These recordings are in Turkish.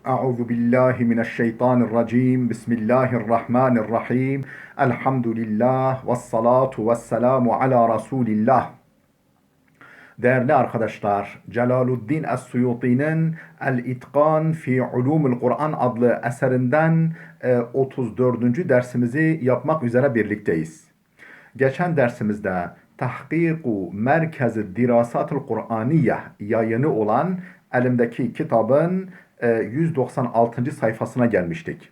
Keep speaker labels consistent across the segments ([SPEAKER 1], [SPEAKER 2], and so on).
[SPEAKER 1] Euzu billahi mineşşeytanirracim. Bismillahirrahmanirrahim. Elhamdülillah ve salatu ve selamu ala Resulillah. Değerli arkadaşlar, Celaluddin Es-Suyuti'nin El-İtkan fi Ulumul Kur'an adlı eserinden 34. dersimizi yapmak üzere birlikteyiz. Geçen dersimizde Tahkiku Merkez-i Dirasatul Kur'aniye yayını olan elimdeki kitabın 196. sayfasına gelmiştik.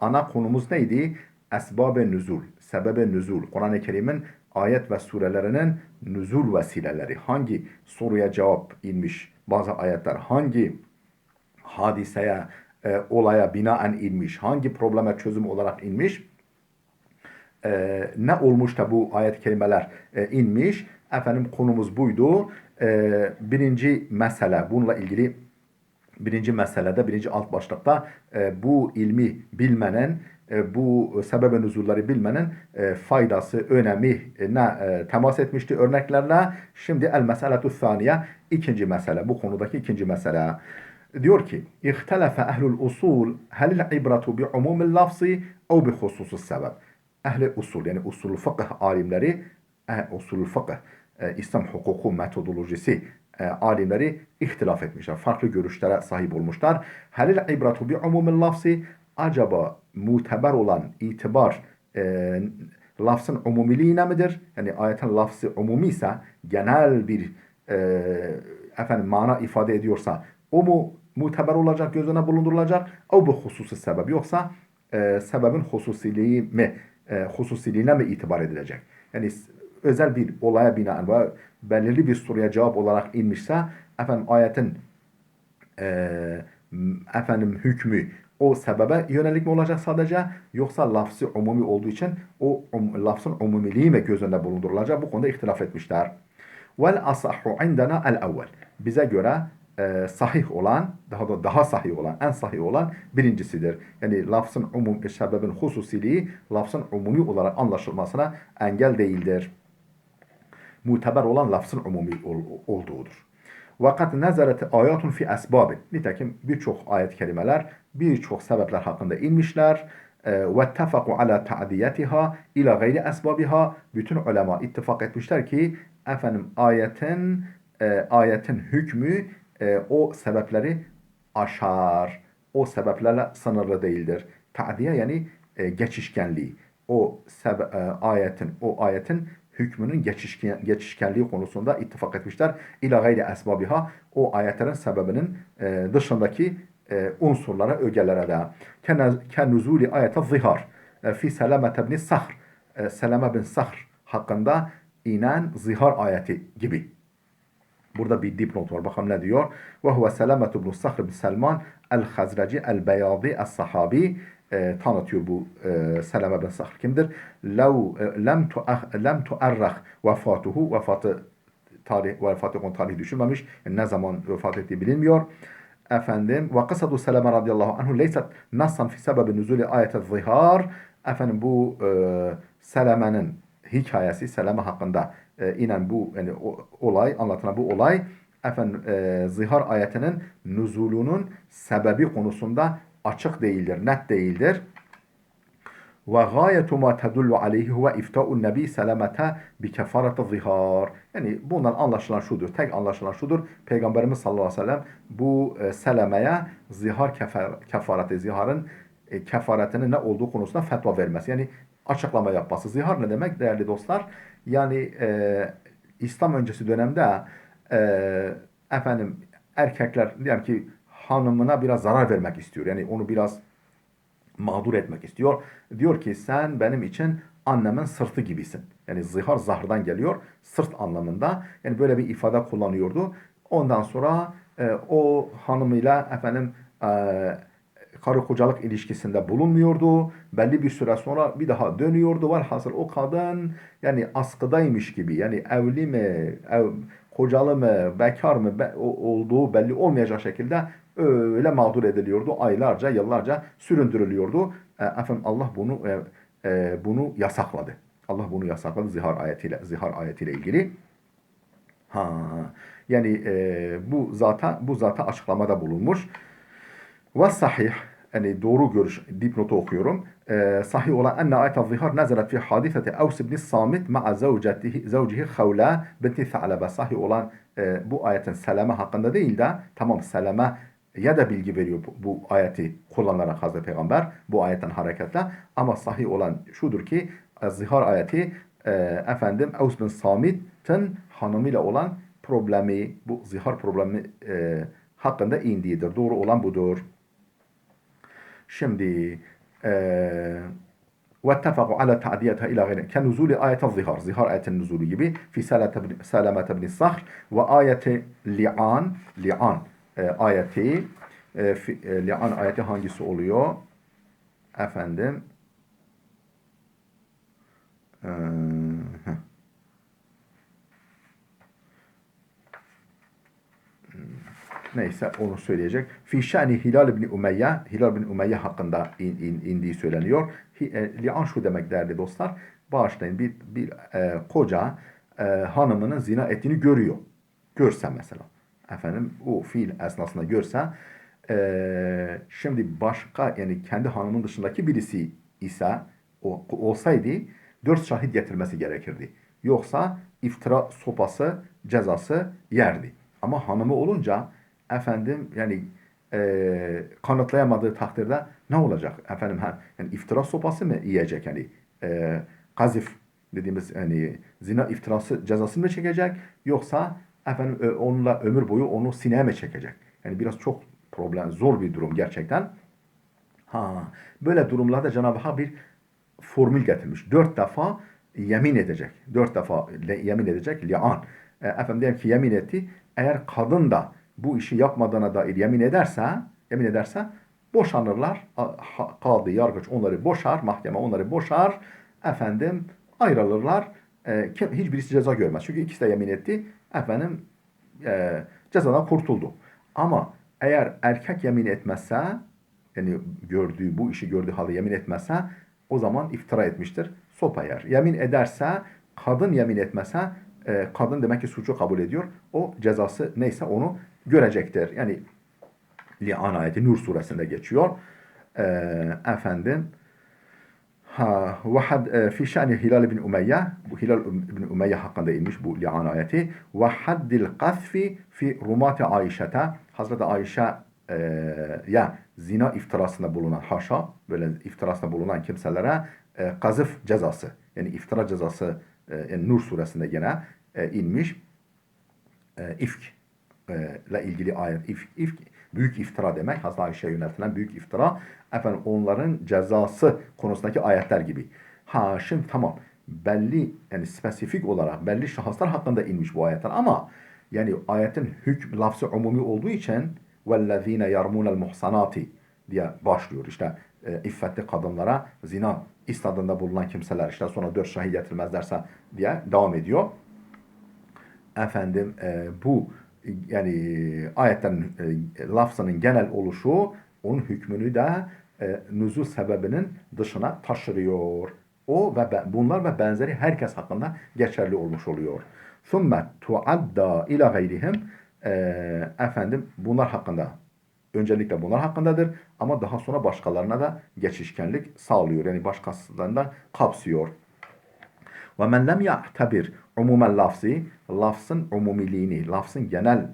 [SPEAKER 1] Ana konumuz neydi? Esbab-ı nüzul, sebebe nüzul. Kur'an-ı Kerim'in ayet ve surelerinin nüzul vesileleri. Hangi soruya cevap inmiş bazı ayetler, hangi hadiseye, olaya binaen inmiş, hangi probleme çözüm olarak inmiş, ne olmuş da bu ayet-i kerimeler inmiş. Efendim konumuz buydu. Birinci mesele, bununla ilgili birinci meselede, birinci alt başlıkta bu ilmi bilmenin, bu sebebe nüzulları bilmenin faydası, önemi ne temas etmişti örneklerle. Şimdi el meseletü thaniye, ikinci mesele, bu konudaki ikinci mesele. Diyor ki, İhtelefe ehlul usul helil ibretu bi umumil lafzi ev bi hususus sebep. Ehli usul, yani usul fıkıh alimleri, usul fıkıh, İslam hukuku metodolojisi alimleri ihtilaf etmişler. Farklı görüşlere sahip olmuşlar. Helil ibratu bi umumil lafzi, acaba muteber olan itibar lafzın umumiliğine midir? Yani ayetin lafzı umumi ise, genel bir mana ifade ediyorsa, o mu muteber olacak, göz önüne bulundurulacak? O bu hususi sebep, yoksa sebebin hususiliği mi, hususiliğine mi itibar edilecek? Yani özel bir olaya binaen ve belirli bir soruya cevap olarak inmişse, ayetin hükmü o sebebe yönelik mi olacak sadece, yoksa lafzı umumi olduğu için o lafzın umumiliği mi göz önünde bulundurulacak? Bu konuda ihtilaf etmişler. Vel asahhu indena el evvel. Bize göre sahih olan, daha sahih olan, en sahih olan birincisidir. Yani lafzın sebebin hususiliği lafzın umumi olarak anlaşılmasına engel değildir. Muteber olan lafzın umumi olduğudur. Vakat nezaret ayatun fi esbabin. Nitekim birçok ayet kelimeler birçok sebepler hakkında inmişler. Ve tefaku ala ta'diyetiha ila gayri esbabiha. Bütün ulema ittifak etmişler ki ayetin hükmü o sebepleri aşar. O sebeplerle sınırlı değildir. Ta'diye yani geçişkenliği. O ayetin hükmünün geçişkenliği konusunda ittifak etmişler. İla gayri esbabiha, o ayetlerin sebebinin dışındaki unsurlara, ögelere de. Kennuzuli ayete zihar fi Seleme bin Sahr, Seleme bin Sahr hakkında inen zihar ayeti gibi. Burada bir dipnot var. Bakalım ne diyor? Ve huve Selametu bin Sahr bin Selman el-Hazreci el-Beyadi es-Sahabi, tanıtıyor bu Seleme bin Sahr kimdir? Lem tuarrah vefatuhu, vefatı tarihi düşünmemiş. Yani ne zaman vefat ettiği bilinmiyor. Ve kısadu Seleme radıyallahu anhu leyset nassan fi sebebi nüzuli ayet-i zihar. Bu Seleme'nin hikayesi, Seleme hakkında inen bu yani anlatılan bu olay zihar ayetinin nüzulunun sebebi konusunda açık değildir, net değildir. Ve gayetu ma tedullu aleyhi huve ifta'un nebi selamete bi kefareti zihar. Yani bundan anlaşılan şudur, tek anlaşılan şudur. Peygamberimiz sallallahu aleyhi ve sellem bu selameye zihar kefareti, ziharın kefaretinin ne olduğu konusunda fetva vermesi. Yani açıklama yapması. Zihar ne demek değerli dostlar? Yani İslam öncesi dönemde erkekler diyelim ki hanımına biraz zarar vermek istiyor. Yani onu biraz mağdur etmek istiyor. Diyor ki sen benim için annemin sırtı gibisin. Yani zihar zahırdan geliyor. Sırt anlamında. Yani böyle bir ifade kullanıyordu. Ondan sonra o hanımıyla karı kocalık ilişkisinde bulunmuyordu. Belli bir süre sonra bir daha dönüyordu. Velhasıl o kadın yani askıdaymış gibi. Yani evli mi, kocalı mı, bekar mı olduğu belli olmayacak şekilde öyle mağdur ediliyordu. Aylarca, yıllarca süründürülüyordu. Allah bunu yasakladı. Allah bunu yasakladı zihar ayetiyle ilgili. Yani bu zata açıklamada bulunmuş. Ve sahih, yani doğru görüş, dipnotu okuyorum. Sahih olan enne ayet-el zihar nezelet fi hadiseti Evs ibn Samit ma'a zavcihi Havla binti Tha'lebe. Sahih olan bu ayetin Seleme hakkında değil de, tamam Seleme ya da bilgi veriyor bu ayeti kullanarak Hazreti Peygamber bu ayetten hareketle, ama sahih olan şudur ki zihar ayeti efendim Evs bin Samit'in hanımıyla olan problemi, bu zihar problemi hakkında indiğidir. Doğru olan budur. Şimdi واتفقوا على تعديتها إلى غيره كنزول آية الظهار ظهار آية النزول gibi في سلامة بن الصخر وآية li'an ayeti li'an ayeti hangisi oluyor? Efendim neyse onu söyleyecek. Fi şa'ni Hilal bin Umeyye, Hilal bin Umeyye hakkında indiği söyleniyor. Li'an şu demek değerli dostlar. Bağışlayın, bir koca hanımının zina ettiğini görüyor. Görse mesela. Efendim o fiil esnasında görse şimdi başka, yani kendi hanımın dışındaki birisi ise olsaydı 4 şahit getirmesi gerekirdi. Yoksa iftira sopası cezası yerdi. Ama hanımı olunca efendim yani kanıtlayamadığı takdirde ne olacak? Efendim yani iftira sopası mı yiyecek, yani kazif dediğimiz yani zina iftirası cezasını mı çekecek, yoksa efendim onunla ömür boyu onu sineye mi çekecek? Yani biraz çok problem, zor bir durum gerçekten. Böyle durumlarda Cenab-ı Hak bir formül getirmiş. 4 defa yemin edecek. 4 defa yemin edecek. Li'an. Efendim diyelim ki yemin etti. Eğer kadın da bu işi yapmadığına dair yemin ederse boşanırlar. Kadı, yargıç onları boşar. Mahkeme onları boşar. Efendim ayrılırlar. Hiçbirisi ceza görmez. Çünkü ikisi de yemin etti. Efendim cezadan kurtuldu. Ama eğer erkek yemin etmezse, yani bu işi gördüğü halde yemin etmezse, o zaman iftira etmiştir. Sopa yer. Yemin ederse, kadın yemin etmezse, kadın demek ki suçu kabul ediyor. O cezası neyse onu görecektir. Yani Li'an ayeti Nur suresinde geçiyor. Efendim fi şa'ni Hilal bin Umeyye, bu Hilal bin Umeyye hakkında inmiş bu Li'an ayeti. Ve haddil qazfi fi rumati Ayşe'te, Hazreti Ayşe ya zina iftirasında bulunan, haşa böyle iftirasında bulunan kimselere kazıf cezası, yani iftira cezası yani Nur suresinde gene inmiş. İfk ile ilgili ayet. İfk büyük iftira demek. Hazreti Ayşe'ye yöneltilen büyük iftira. Efendim onların cezası konusundaki ayetler gibi. Şimdi tamam. Belli, yani spesifik olarak belli şahıslar hakkında inmiş bu ayetler, ama yani ayetin lafzı umumi olduğu için وَالَّذ۪ينَ يَرْمُونَ الْمُحْسَنَاتِ diye başlıyor. İşte iffetli kadınlara zina istadında bulunan kimseler, işte sonra 4 şahit getirmezlerse diye devam ediyor. Efendim bu yani ayetten lafzının genel oluşu onun hükmünü de nüzul sebebinin dışına taşırıyor. O ve bunlar ve benzeri herkes hakkında geçerli olmuş oluyor. ثُمَّ تُعَدَّى اِلَى غَيْرِهِمْ efendim bunlar hakkında, öncelikle bunlar hakkındadır, ama daha sonra başkalarına da geçişkenlik sağlıyor. Yani başkalarını da kapsıyor. وَمَنْ لَمْ يَعْتَبِرْ عُمُومَ lafzi, lafzın umumiliğini, lafzın genel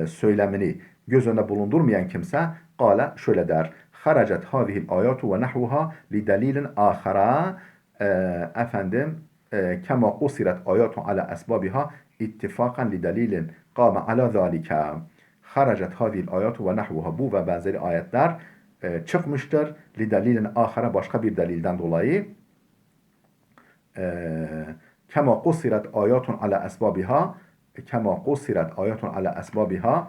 [SPEAKER 1] söylemini göz önüne bulundurmayan kimse, kâle şöyle der: خَرَجَتْ هَذِهِ الْآيَاتُ وَنَحْوُهَا لِدَلِيلٍ آخَرَى efendim كَمَا قُصِرَتْ آيَاتٌ عَلَى أَسْبَابِهَا اِتِّفَاقًا لِدَلِيلٍ قَامَ عَلَى ذَٰلِكَ خَرَجَتْ هَذِهِ الْآيَاتُ وَنَحْوُهَا, bu ve benzeri ayetler çıkmıştır. لِدَلِيلٍ آخَرَى, başka bir delilden dolayı. كَمَا قُصِرَتْ آيَاتٌ عَلَى أَسْبَابِهَا كَمَا قُصِرَتْ آيَاتٌ عَلَى أَسْبَابِهَا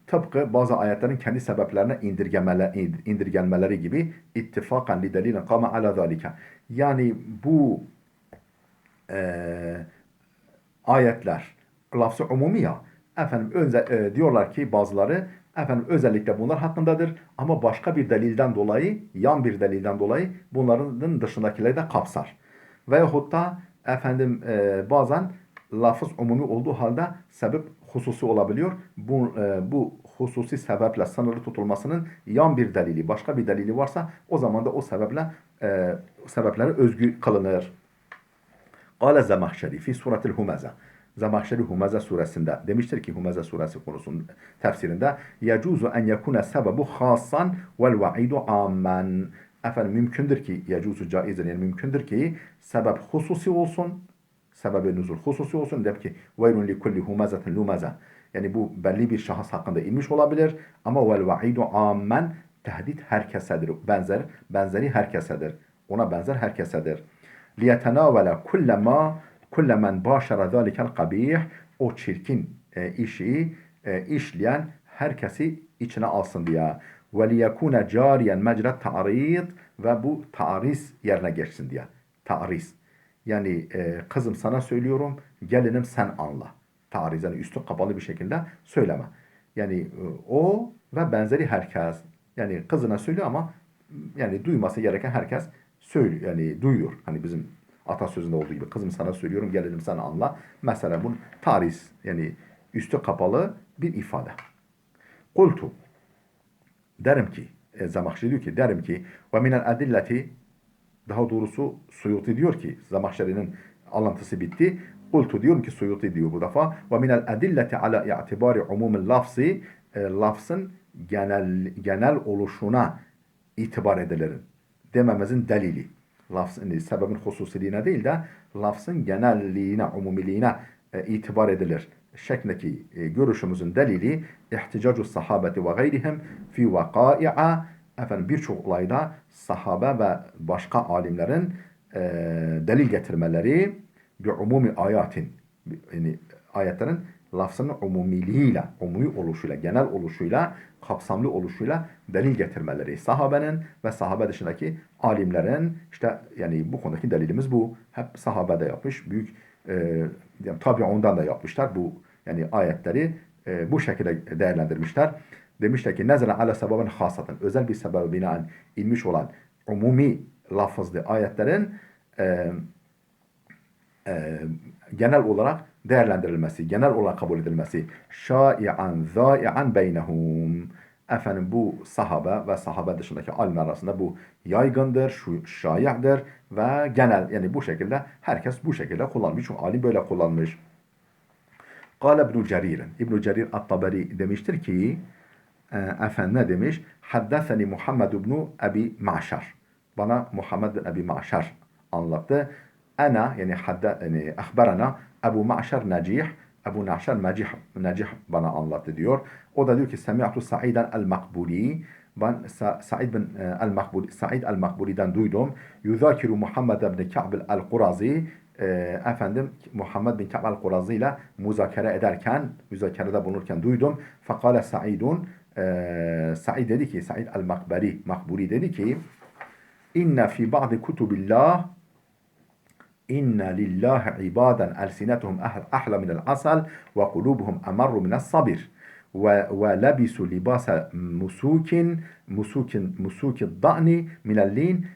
[SPEAKER 1] tıpkı bazı ayetlerin kendi sebeplerine indirgenmeleri gibi ittifakan li delilin kama ala zalika. Yani bu ayetler lafzı umumi ya, efendim diyorlar ki bazıları, efendim özellikle bunlar hakkındadır, ama başka bir delilden dolayı, yan bir delilden dolayı bunların dışındakileri de kapsar. Veyahut da efendim bazen lafız umumi olduğu halde sebep hususi olabiliyor. Bu hususi sebeple sınırlı tutulmasının yan bir delili, başka bir delili varsa o zaman da o sebeplere özgü kılınır. Kâle Zemahşeri fi suretil Humeze. Zemahşeri Humeze suresinde demiştir ki Humeze suresi konusunun tefsirinde yecuzu en yekune sebebu hasan vel va'idu ammen. Efendim mümkündür ki yecuzu caizdir yani mümkündür ki sebep hususi olsun. Sebebi nüzul hususi olsun. Der ki veylun li kulli humezetin lumeze. Yani bu belli bir şahıs hakkında inmiş olabilir. Ama vel va'idu ammen tehdit herkesedir. Benzeri herkesedir. Ona benzer herkesedir. لِيَتَنَاوَلَ كُلَّ مَنْ بَاشَرَ ذَٰلِكَ الْقَبِيحِ. O çirkin işi işleyen herkesi içine alsın diye. وَلِيَكُونَ جَارِيًا مَجْرَ التَّعْرِيض. Ve bu ta'riz yerine geçsin diye. Ta'riz. Yani kızım sana söylüyorum, gelinim sen anla. Ta'riz yani üstü kapalı bir şekilde söyleme. Yani o ve benzeri herkes. Yani kızına söylüyor ama yani duyması gereken herkes söylüyor. Yani duyuyor. Hani bizim atasözünde olduğu gibi kızım sana söylüyorum gelelim sen anla. Mesela bu tariz yani üstü kapalı bir ifade. Kultu derim ki Zemahşeri diyor ki derim ki ve minel adilleti daha doğrusu Suyuti diyor ki Zemahşeri'nin alıntısı bitti. Kultu diyorum ki Suyuti diyor bu defa ve minel adilleti ala i'tibari umumil lafzi lafzın genel oluşuna itibar edilir dememizin delili. Lafzın sebebin hususiliğine değil de lafzın genelliğine, umumiliğine itibar edilir. Şeklindeki görüşümüzün delili ihticacu sahabeti ve gayrihim fi vakai'a efendim birçok olayda sahabe ve başka alimlerin delil getirmeleri bir umumi ayatin yani ayetlerin lafzının umumiliğiyle, umumi oluşuyla, genel oluşuyla, kapsamlı oluşuyla delil getirmeleri. Sahabenin ve sahabe dışındaki alimlerin işte yani bu konudaki delilimiz bu. Hep sahabede yapmış, büyük tabi ondan da yapmışlar bu yani ayetleri bu şekilde değerlendirmişler. Demişler ki nezle ala sebebin hasaten özel bir sebebe binaen inmiş olan umumi lafızlı ayetlerin genel olarak değerlendirilmesi, genel olarak kabul edilmesi. Şai'an, zai'an beynehum. Efendim bu sahabe ve sahabe dışındaki alimler arasında bu yaygındır, şu şai'dir ve genel yani bu şekilde herkes bu şekilde kullanmış. Çünkü alim böyle kullanmış. Kâle İbn-i Cerir'in. İbn-i Cerir At-Taberi demiştir ki efendim ne demiş? Haddeseni Muhammed ibn Abi Ma'şar. Bana Muhammed bin Abi Ma'şar anlattı. Ana yani ahbarana Ebu Ma'şar Necih. Ebu Ma'şar Necih bana anlattı diyor. O da diyor ki Semi'tu Sa'iden el-Makburi. Ben Sa'id bin el-Makburi Sa'id el-Makburi'den duydum. Yuzakiru Muhammed bin Ka'b el-Qurazi. Efendim Muhammed bin Ka'b el-Qurazi ile müzakerede bulunurken duydum. Fakale Sa'idun Sa'id dedi ki Sa'id el-Makburi dedi ki İnne fi ba'di kutubillah İnne lillahi ibaden elsinetuhum ahla minel asal ve kulubuhum emarru minel sabir ve lebisu libasa musukin da'ni minel lin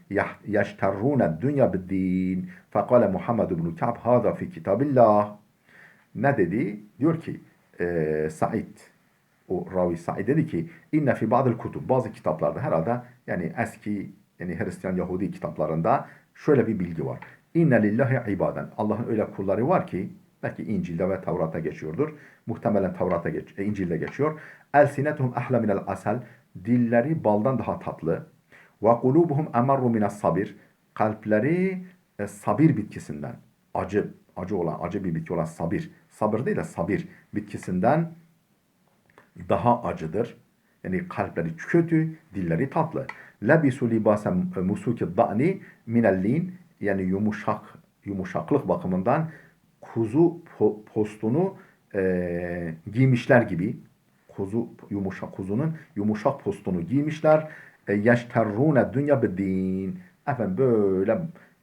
[SPEAKER 1] yeşterrûne dünya biddin fekale Muhammed ibn Ka'b hâzâ fi kitabillah. Ne dedi? Diyor ki Said o ravi Said dedi ki inne fi ba'dil kutub bazı kitaplarda herhalde yani eski yani Hristiyan Yahudi kitaplarında şöyle bir bilgi var. İnne lillahi ibaden. Allah'ın öyle kulları var ki belki İncil'de ve Tevrat'ta geçiyordur. Muhtemelen İncil'de geçiyor. Elsinetuhum ahla minel asal. Dilleri baldan daha tatlı. Ve kulubuhum emarru mines sabir. Kalpleri sabir bitkisinden. Acı bir bitki olan sabir. Sabır değil de sabir bitkisinden daha acıdır. Yani kalpleri kötü, dilleri tatlı. Lebisu libasem musuki da'ni minellin yani yumuşaklık bakımından kuzu postunu giymişler gibi kuzunun yumuşak postunu giymişler. Yeşterrûne dünya biddin. Efendim böyle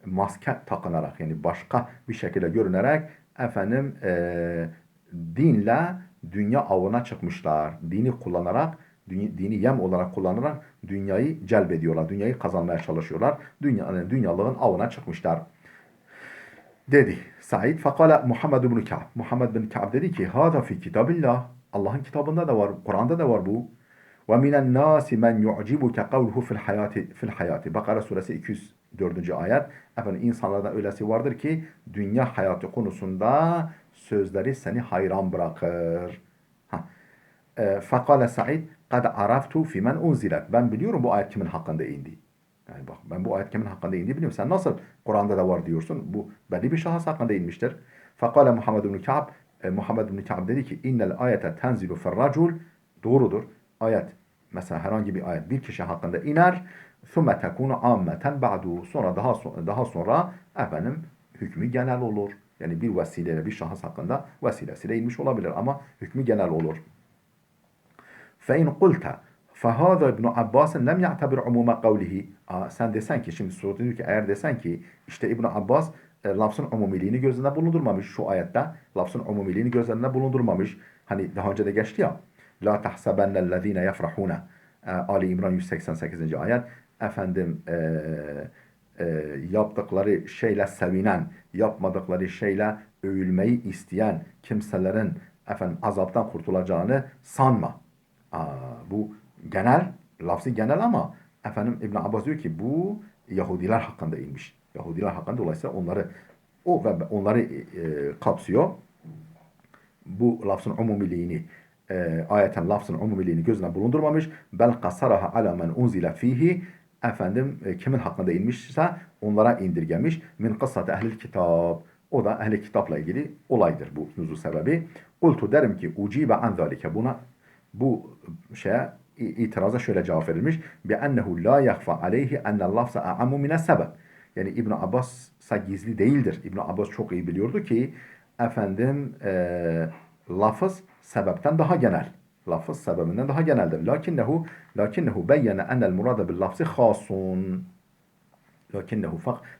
[SPEAKER 1] maske takınarak yani başka bir şekilde görünerek efendim dinle dünya avına çıkmışlar. Dini kullanarak dini yem olarak kullanarak dünyayı celbediyorlar. Dünyayı kazanmaya çalışıyorlar. Dünyalığın avına çıkmışlar. Dedi Said. Fakale Muhammed bin Ka'b. Muhammed bin Ka'b dedi ki hâzâ fi kitabillah. Allah'ın kitabında da var, Kur'an'da da var bu. Ve minen nâsi men yu'cibuke kavluhu fil hayati. Bakara suresi 204. ayet. Efendim insanlardan öylesi vardır ki dünya hayatı konusunda sözleri seni hayran bırakır. Fakale Said kad araftu fimen unzilet. Ben biliyorum bu ayet kimin hakkında indi. Yani bak ben bu ayet kimin hakkında indi biliyorum. Sen nasıl Kur'an'da da var diyorsun. Bu belli bir şahıs hakkında inmiştir. Fakale Muhammed bin Ka'b. Muhammed bin Ka'b dedi ki innel ayete tenzilu ferracul. Doğrudur. Ayet mesela herhangi bir ayet bir kişi hakkında iner. Thumme tekunu ammeten ba'du. Sonra daha sonra efendim hükmü genel olur. Yani bir vesileyle bir şahıs hakkında vesilesiyle inmiş olabilir ama hükmü genel olur. فَاِنْ قُلْتَ فَهَذَا İbn Abbas lem ya'tabir umuma kavlihi. Sen desen ki şimdi soru diyor ki eğer desen ki işte İbn Abbas lafzın umumiliğini göz önünde bulundurmamış şu ayette lafzın umumiliğini göz önünde bulundurmamış. Hani daha önce de geçti ya. La tahsabennellezine yefrahuna. Ali İmran 188. ayet. Efendim yaptıkları şeyle sevinen, yapmadıkları şeyle övülmeyi isteyen kimselerin efendim azaptan kurtulacağını sanma. Bu genel, lafzı genel ama efendim İbn Abbas diyor ki bu Yahudiler hakkında inmiş. Yahudiler hakkında dolayısıyla onları kapsıyor. Bu lafzın umumiliğini ayeten lafzın umumiliğini gözüne bulundurmamış. Bel kasaraha ala men unzile fihi efendim kimin hakkında inmişse onlara indirgemiş. Min kıssati ehlil kitab. O da ehli kitapla ilgili olaydır bu nuzul sebebi. Kultu derim ki ucibe an zalike buna bu şeye itiraza şöyle cevap verilmiş. Bi ennehu la yahfa aleyhi ennel lafza a'ammu mine sebeb. Yani İbn Abbas'a gizli değildir. İbn Abbas çok iyi biliyordu ki efendim lafız sebepten daha genel. Lafız sebebinden daha geneldir. Lakinnehu beyyene enel murada bil lafzı khasun.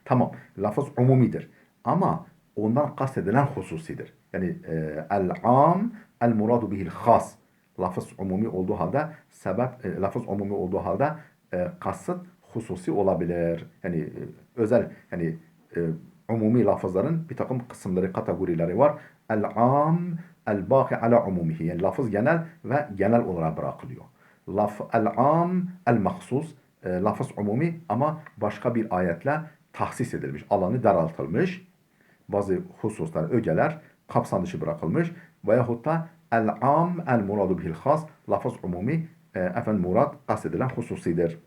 [SPEAKER 1] Tamam. Lafız umumidir. Ama ondan kastedilen hususidir. Yani el-am el-muradu bihil khas. Lafız umumi olduğu halde lafız umumi olduğu halde kasıt hususi olabilir. Yani özel yani umumi lafızların bir takım kısımları, kategorileri var. El-am el-bâki ala umumihi. Yani lafız genel ve genel olarak bırakılıyor. El-am el-mahsus lafız umumi ama başka bir ayetle tahsis edilmiş. Alanı daraltılmış. Bazı hususlar, ögeler kapsam dışı bırakılmış. Veyahut da el-am el-muradu bihil khas lafız umumi murad kastedilen hususidir.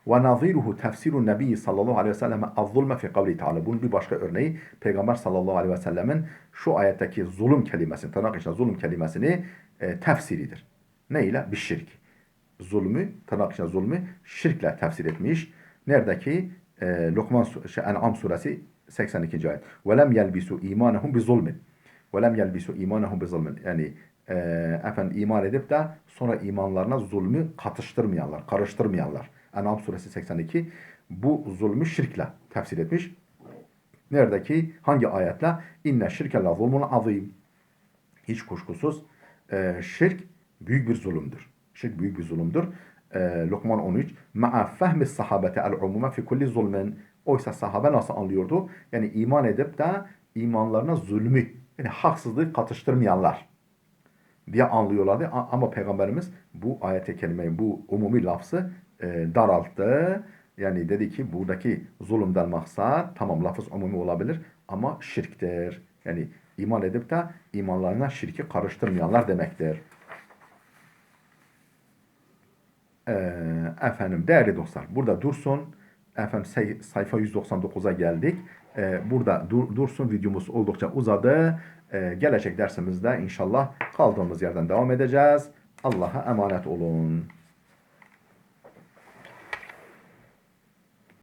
[SPEAKER 1] Ve naziruhu tefsirun nebi sallallahu aleyhi ve selleme az-zulme fi kavli ta'ala. Bunun bir başka örneği Peygamber sallallahu aleyhi ve sellemin şu ayetteki zulüm kelimesini, tırnak içinde zulüm kelimesini tefsiridir. Ne ile? Bir şirk. Zulmü, tırnak içinde zulmü şirkle tefsir etmiş. Neredeki? En'am suresi 82. ayet. وَلَمْ يَلْبِسُوا اِيمَانَهُمْ بِظُلْمٍ وَلَمْ يَلْبِسُوا اِيمَانَهُمْ بِظُلْمٍ Yani iman edip de sonra imanlarına zulmü katıştırmayanlar, karıştırmayanlar. En'am suresi 82 bu zulmü şirkle tefsir etmiş. Neredeki? Hangi ayetle? İnne şirke la zulmun azim. Hiç kuşkusuz şirk büyük bir zulümdür. Şirk büyük bir zulümdür. Lokman 13. Ma'a fehmis sahabete el-umume fi kulli zulmen. Oysa sahabe nasıl anlıyordu? Yani iman edip de imanlarına zulmü, yani haksızlığı katıştırmayanlar diye anlıyorlardı. Ama Peygamberimiz bu ayet-i kerimeyi, bu umumi lafzı daralttı. Yani dedi ki buradaki zulümden maksat tamam lafız umumi olabilir ama şirktir. Yani iman edip de imanlarına şirki karıştırmayanlar demektir. Değerli dostlar burada dursun. Sayfa 199'a geldik. Burada dursun, videomuz oldukça uzadı. Gelecek dersimizde inşallah kaldığımız yerden devam edeceğiz. Allah'a emanet olun.